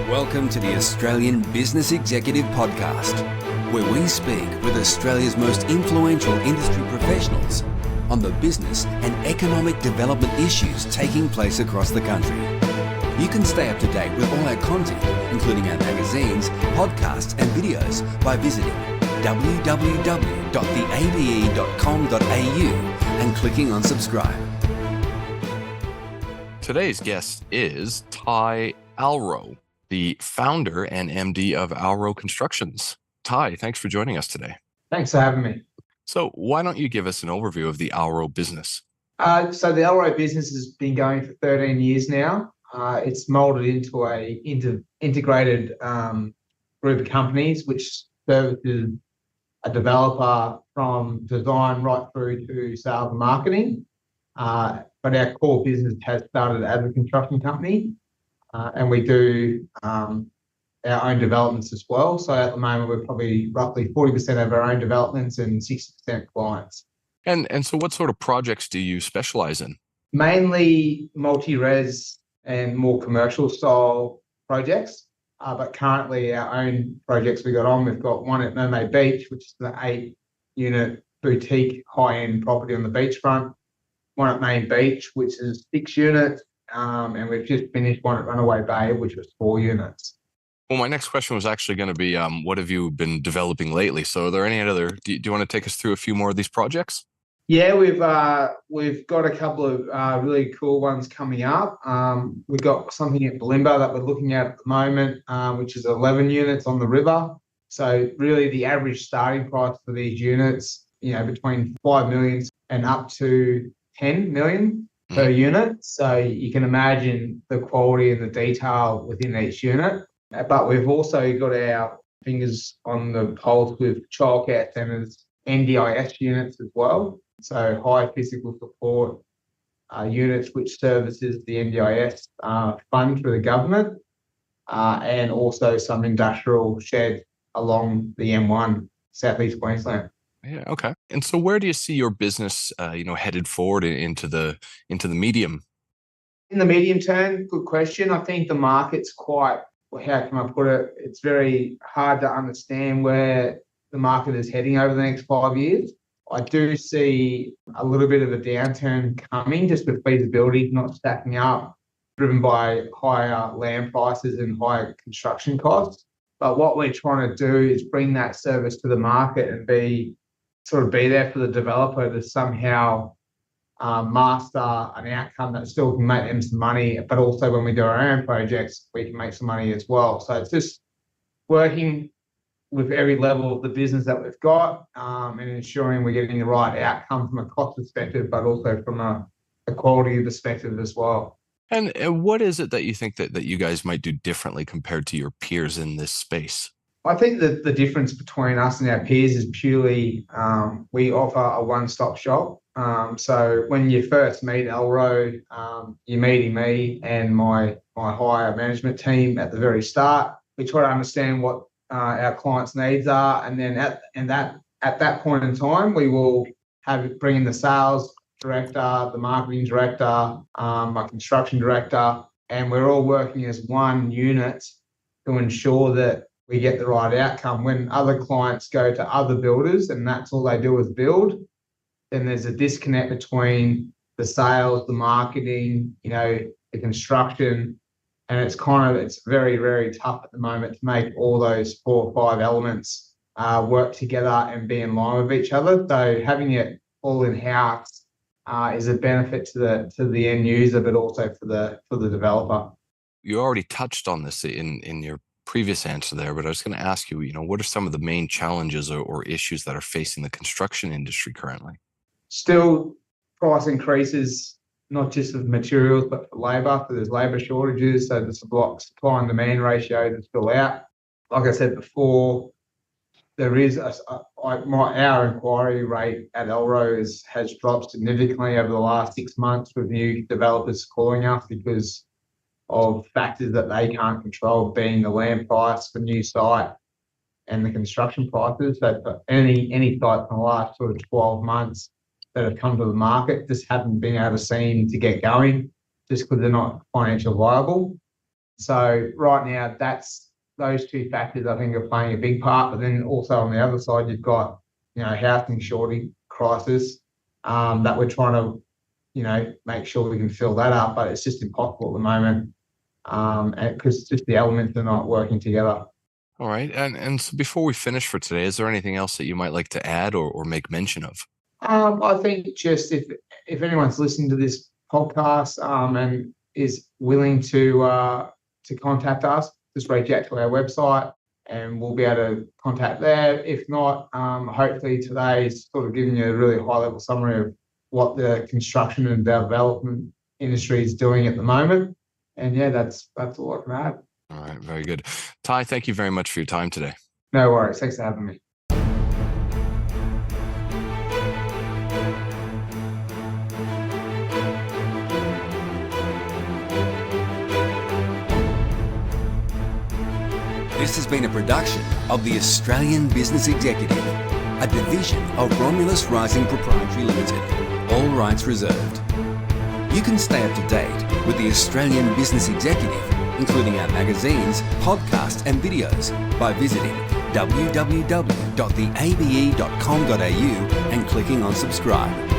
Welcome to the Australian Business Executive Podcast, where we speak with Australia's most influential industry professionals on the business and economic development issues taking place across the country. You can stay up to date with all our content, including our magazines, podcasts and videos by visiting www.theabe.com.au and clicking on subscribe. Today's guest is Tye Alroe, the founder and MD of Alroe Constructions. Tye, thanks for joining us today. Thanks for having me. So why don't you give us an overview of the Alroe business? So the Alroe business has been going for 13 years now. It's molded into a integrated group of companies which services a developer from design right through to sales and marketing. But our core business has started as a construction company, and we do our own developments as well. So at the moment, we're probably roughly 40% of our own developments and 60% clients. And so what sort of projects do you specialize in? Mainly multi-res and more commercial style projects. But currently our own projects we've got one at Mermaid Beach, which is the 8-unit boutique high-end property on the beachfront. One at Main Beach, which is 6 units. And we've just finished one at Runaway Bay, which was 4 units. Well, my next question was actually going to be, what have you been developing lately? So are there any other, do you want to take us through a few more of these projects? Yeah, we've got a couple of really cool ones coming up. We've got something at Bulimba that we're looking at the moment, which is 11 units on the river. So really the average starting price for these units, between 5 million and up to 10 million per unit. So you can imagine the quality and the detail within each unit. But we've also got our fingers on the pulse with childcare centres, NDIS units as well. So high physical support units which services the NDIS fund through the government, and also some industrial sheds along the M1, Southeast Queensland. Yeah. Okay. And so where do you see your business, headed forward into the medium? In the medium term, good question. I think the market's quite, how can I put it? It's very hard to understand where the market is heading over the next 5 years. I do see a little bit of a downturn coming just with feasibility not stacking up, driven by higher land prices and higher construction costs. But what we're trying to do is bring that service to the market and be there for the developer to somehow master an outcome that still can make them some money, but also when we do our own projects, we can make some money as well. So it's just working with every level of the business that we've got, and ensuring we're getting the right outcome from a cost perspective, but also from a quality perspective as well. And what is it that you think that you guys might do differently compared to your peers in this space? I think that the difference between us and our peers is purely we offer a one-stop shop. So when you first meet Alroe, you're meeting me and my higher management team at the very start. We try to understand what our clients' needs are, and then at that point in time, we will bring in the sales director, the marketing director, my construction director, and we're all working as one unit to ensure that we get the right outcome. When other clients go to other builders and that's all they do is build, then there's a disconnect between the sales, the marketing, the construction, and it's very, very tough at the moment to make all those 4 or 5 elements work together and be in line with each other. So having it all in-house is a benefit to the end user, but also for the developer. You already touched on this in your previous answer there, but I was going to ask you, what are some of the main challenges or issues that are facing the construction industry currently? Still price increases, not just of materials, but for labour. So there's labour shortages, so the supply and demand ratio is still out. Like I said before, there is our inquiry rate at Alroe has dropped significantly over the last 6 months with new developers calling us because of factors that they can't control, being the land price for new site and the construction prices. So for any site in the last 12 months that have come to the market just haven't been able to seem to get going just because they're not financially viable. So right now, those two factors I think are playing a big part. But then also on the other side, you've got housing shortage crisis that we're trying to make sure we can fill that up, but it's just impossible at the moment because just the elements are not working together. All right. And so before we finish for today, is there anything else that you might like to add or make mention of? I think just if anyone's listening to this podcast and is willing to contact us, just reach out to our website and we'll be able to contact there. If not, hopefully today's sort of giving you a really high level summary of what the construction and development industry is doing at the moment. And yeah, that's all I can add. All right, very good. Tye, thank you very much for your time today. No worries. Thanks for having me. This has been a production of the Australian Business Executive, a division of Romulus Rising Proprietary Limited. All rights reserved. You can stay up to date with the Australian Business Executive, including our magazines, podcasts and videos by visiting www.theabe.com.au and clicking on subscribe.